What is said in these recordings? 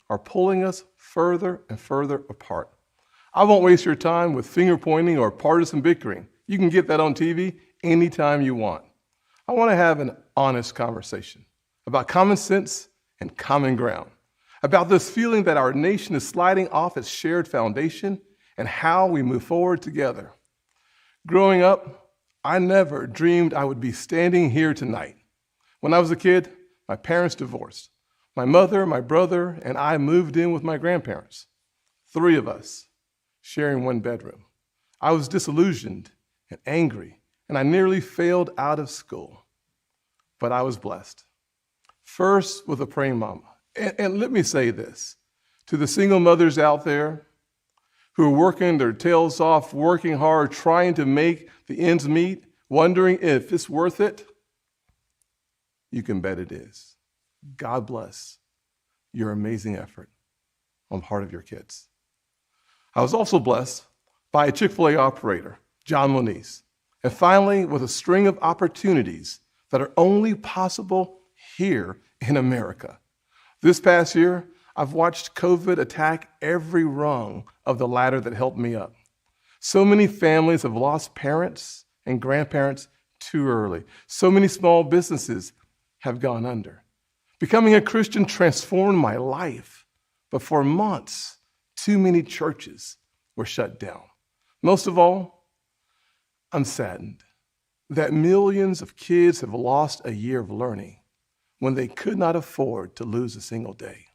are pulling us further and further apart. I won't waste your time with finger pointing or partisan bickering. You can get that on TV anytime you want. I want to have an honest conversation about common sense and common ground, about this feeling that our nation is sliding off its shared foundation and how we move forward together. Growing up, I never dreamed I would be standing here tonight. When I was a kid, my parents divorced. My mother, my brother, and I moved in with my grandparents. 3 of us sharing one bedroom. I was disillusioned and angry, and I nearly failed out of school. But I was blessed. First, with a praying mama. And let me say this to the single mothers out there who are working their tails off, working hard, trying to make the ends meet, wondering if it's worth it. You can bet it is. God bless your amazing effort on the part of your kids. I was also blessed by a Chick-fil-A operator, John Moniz, and finally with a string of opportunities that are only possible here in America. This past year, I've watched COVID attack every rung of the ladder that helped me up. So many families have lost parents and grandparents too early. So many small businesses have gone under. Becoming a Christian transformed my life, but for months, too many churches were shut down. Most of all, I'm saddened that millions of kids have lost a year of learning when they could not afford to lose a single day.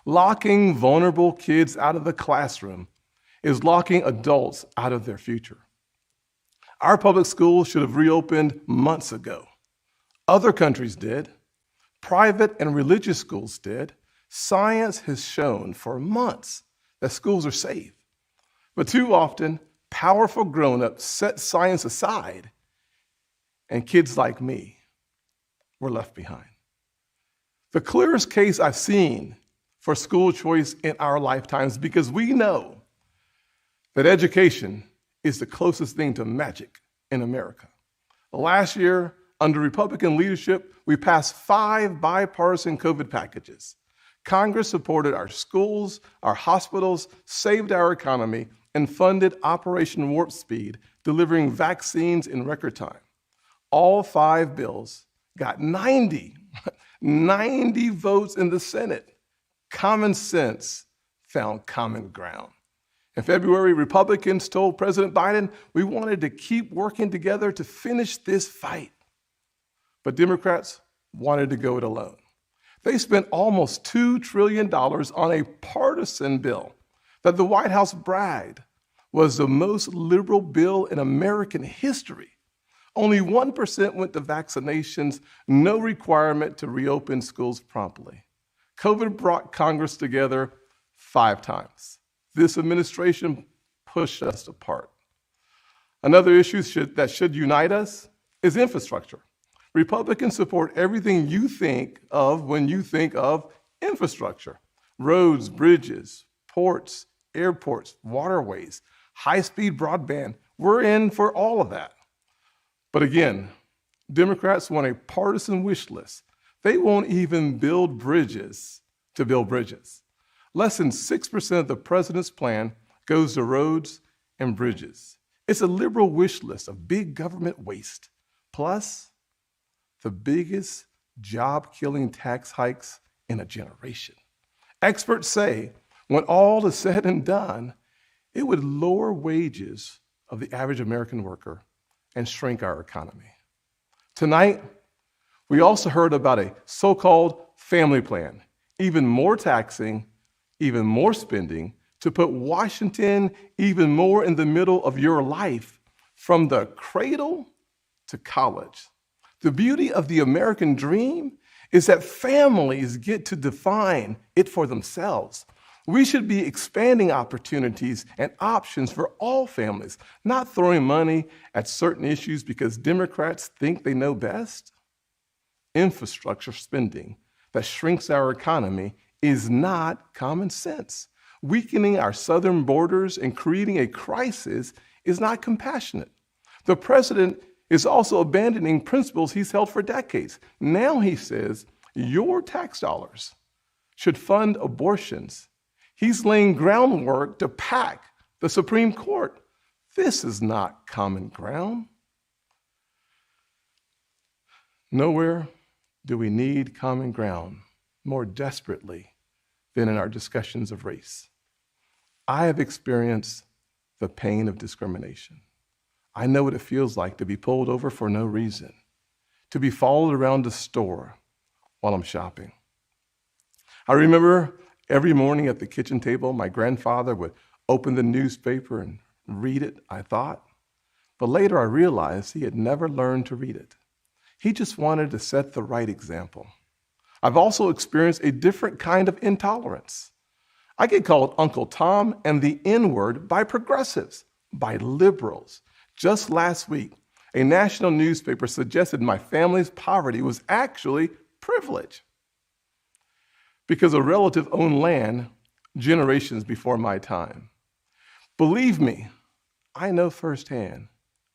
Locking vulnerable kids out of the classroom is locking adults out of their future. Our public schools should have reopened months ago. Other countries did. Private and religious schools did. Science has shown for months that schools are safe. But too often, powerful grown-ups set science aside, and kids like me were left behind. The clearest case I've seen for school choice in our lifetimes, because we know that education is the closest thing to magic in America. Last year, under Republican leadership, we passed 5 bipartisan COVID packages. Congress supported our schools, our hospitals, saved our economy, and funded Operation Warp Speed, delivering vaccines in record time. All 5 bills got 90 votes in the Senate. Common sense found common ground. In February, Republicans told President Biden we wanted to keep working together to finish this fight. But Democrats wanted to go it alone. They spent almost $2 trillion on a partisan bill that the White House bragged was the most liberal bill in American history. Only 1% went to vaccinations, no requirement to reopen schools promptly. COVID brought Congress together 5 times. This administration pushed us apart. Another issue that should unite us is infrastructure. Republicans support everything you think of when you think of infrastructure. Roads, bridges, ports, airports, waterways, high-speed broadband. We're in for all of that. But again, Democrats want a partisan wish list. They won't even build bridges to build bridges. Less than 6% of the president's plan goes to roads and bridges. It's a liberal wish list of big government waste, plus the biggest job-killing tax hikes in a generation. Experts say when all is said and done, it would lower wages of the average American worker and shrink our economy. Tonight, we also heard about a so-called family plan, even more taxing, even more spending, to put Washington even more in the middle of your life, from the cradle to college. The beauty of the American dream is that families get to define it for themselves. We should be expanding opportunities and options for all families, not throwing money at certain issues because Democrats think they know best. Infrastructure spending that shrinks our economy is not common sense. Weakening our southern borders and creating a crisis is not compassionate. The president is also abandoning principles he's held for decades. Now he says, your tax dollars should fund abortions. He's laying groundwork to pack the Supreme Court. This is not common ground. Nowhere do we need common ground more desperately than in our discussions of race. I have experienced the pain of discrimination. I know what it feels like to be pulled over for no reason, to be followed around the store while I'm shopping. I remember every morning at the kitchen table, my grandfather would open the newspaper and read it, I thought. But later I realized he had never learned to read it. He just wanted to set the right example. I've also experienced a different kind of intolerance. I get called Uncle Tom and the N-word by progressives, by liberals. Just last week, a national newspaper suggested my family's poverty was actually privilege because a relative owned land generations before my time. Believe me, I know firsthand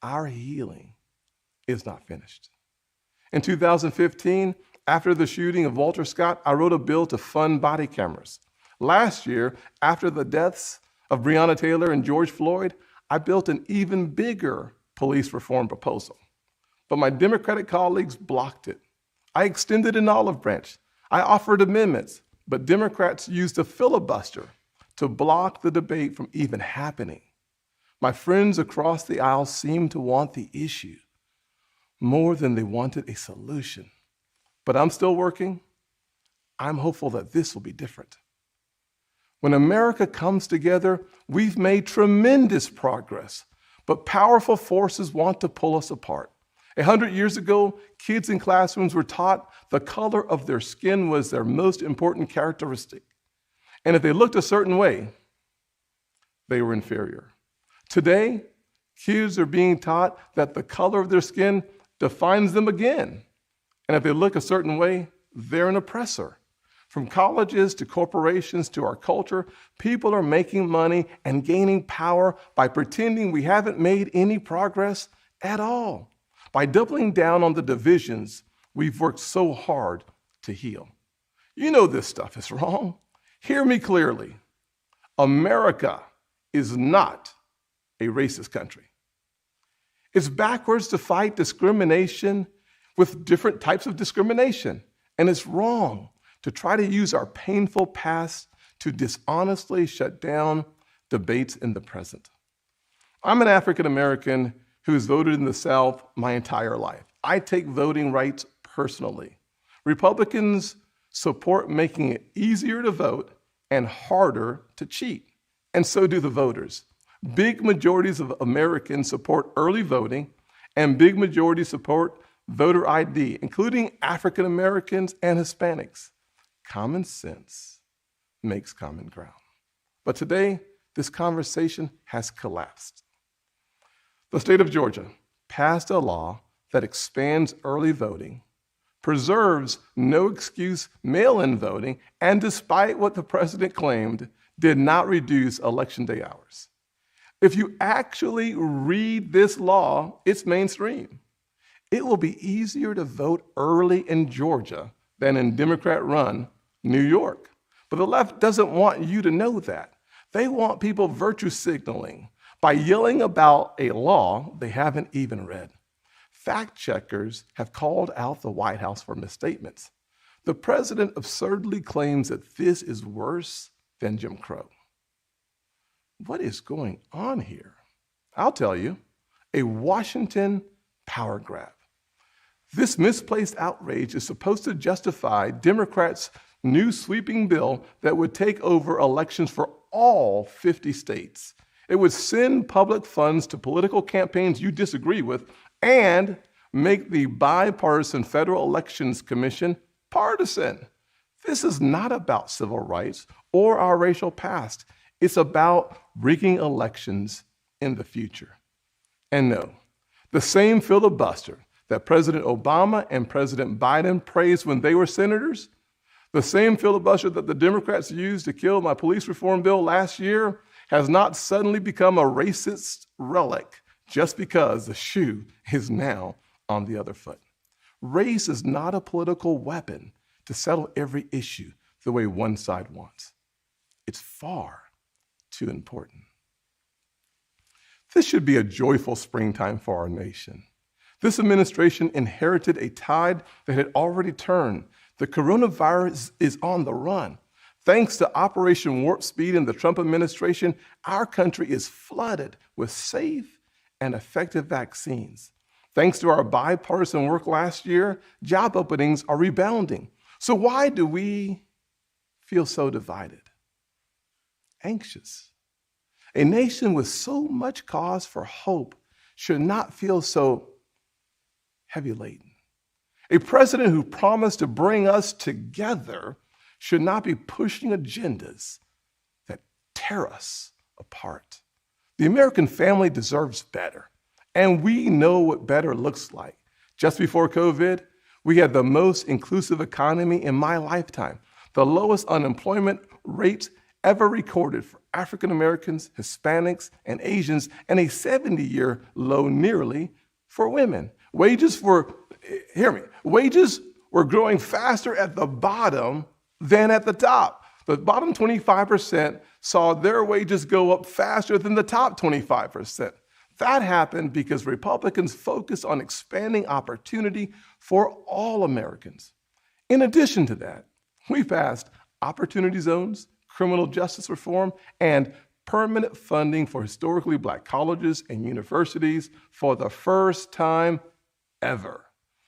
our healing is not finished. In 2015, after the shooting of Walter Scott, I wrote a bill to fund body cameras. Last year, after the deaths of Breonna Taylor and George Floyd, I built an even bigger police reform proposal. But my Democratic colleagues blocked it. I extended an olive branch. I offered amendments, but Democrats used a filibuster to block the debate from even happening. My friends across the aisle seemed to want the issue more than they wanted a solution. But I'm still working. I'm hopeful that this will be different. When America comes together, we've made tremendous progress, but powerful forces want to pull us apart. 100 years ago, kids in classrooms were taught the color of their skin was their most important characteristic. And if they looked a certain way, they were inferior. Today, kids are being taught that the color of their skin defines them again. And if they look a certain way, they're an oppressor. From colleges to corporations to our culture, people are making money and gaining power by pretending we haven't made any progress at all, by doubling down on the divisions we've worked so hard to heal. You know this stuff is wrong. Hear me clearly. America is not a racist country. It's backwards to fight discrimination with different types of discrimination. And it's wrong to try to use our painful past to dishonestly shut down debates in the present. I'm an African American who's voted in the South my entire life. I take voting rights personally. Republicans support making it easier to vote and harder to cheat, and so do the voters. Big majorities of Americans support early voting, and big majorities support voter ID, including African Americans and Hispanics. Common sense makes common ground. But today, this conversation has collapsed. The state of Georgia passed a law that expands early voting, preserves no excuse mail-in voting, and despite what the president claimed, did not reduce election day hours. If you actually read this law, it's mainstream. It will be easier to vote early in Georgia than in Democrat-run New York. But the left doesn't want you to know that. They want people virtue signaling by yelling about a law they haven't even read. Fact checkers have called out the White House for misstatements. The president absurdly claims that this is worse than Jim Crow. What is going on here? I'll tell you, a Washington power grab. This misplaced outrage is supposed to justify Democrats' new sweeping bill that would take over elections for all 50 states. It would send public funds to political campaigns you disagree with and make the bipartisan Federal Elections Commission partisan. This is not about civil rights or our racial past. It's about rigging elections in the future. And no, the same filibuster that President Obama and President Biden praised when they were senators, the same filibuster that the Democrats used to kill my police reform bill last year, has not suddenly become a racist relic just because the shoe is now on the other foot. Race is not a political weapon to settle every issue. the way one side wants. It's far too important. This should be a joyful springtime for our nation. This administration inherited a tide that had already turned. The coronavirus is on the run. Thanks to Operation Warp Speed and the Trump administration, our country is flooded with safe and effective vaccines. Thanks to our bipartisan work last year, job openings are rebounding. So why do we feel so divided? Anxious. A nation with so much cause for hope should not feel so heavy laden. A president who promised to bring us together should not be pushing agendas that tear us apart. The American family deserves better, and we know what better looks like. Just before COVID, we had the most inclusive economy in my lifetime, the lowest unemployment rates ever recorded for African Americans, Hispanics, and Asians, and a 70-year low nearly for women. Wages were growing faster at the bottom than at the top. The bottom 25% saw their wages go up faster than the top 25%. That happened because Republicans focused on expanding opportunity for all Americans. In addition to that, we passed opportunity zones, criminal justice reform, and permanent funding for historically Black colleges and universities for the first time ever.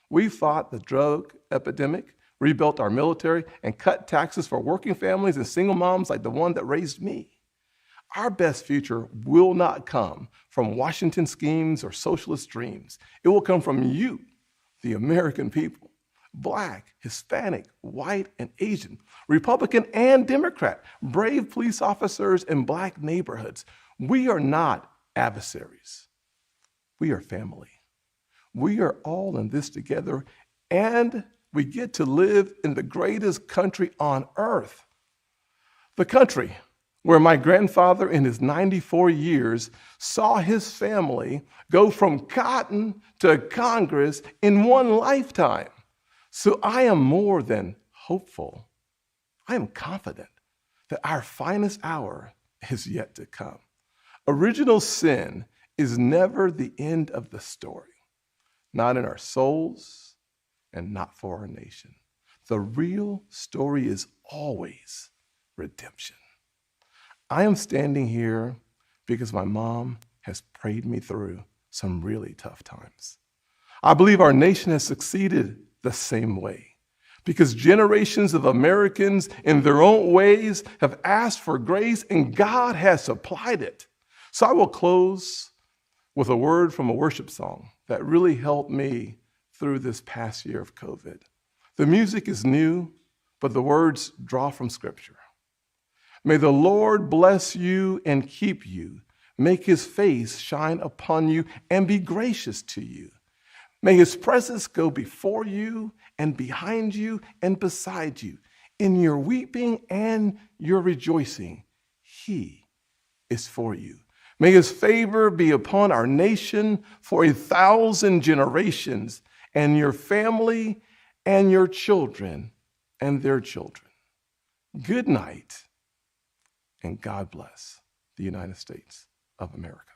We fought the drug epidemic, rebuilt our military, and cut taxes for working families and single moms like the one that raised me. Our best future will not come from Washington schemes or socialist dreams. It will come from you, the American people, Black, Hispanic, white, and Asian, Republican and Democrat, brave police officers in Black neighborhoods. We are not adversaries. We are family. We are all in this together, and we get to live in the greatest country on earth. The country where my grandfather in his 94 years saw his family go from cotton to Congress in one lifetime. So I am more than hopeful. I am confident that our finest hour is yet to come. Original sin is never the end of the story, not in our souls and not for our nation. The real story is always redemption. I am standing here because my mom has prayed me through some really tough times. I believe our nation has succeeded the same way because generations of Americans in their own ways have asked for grace and God has supplied it. So I will close with a word from a worship song that really helped me through this past year of COVID. The music is new, but the words draw from Scripture. May the Lord bless you and keep you, make his face shine upon you and be gracious to you. May his presence go before you and behind you and beside you. In your weeping and your rejoicing, he is for you. May his favor be upon our nation for 1,000 generations, and your family and your children and their children. Good night, and God bless the United States of America.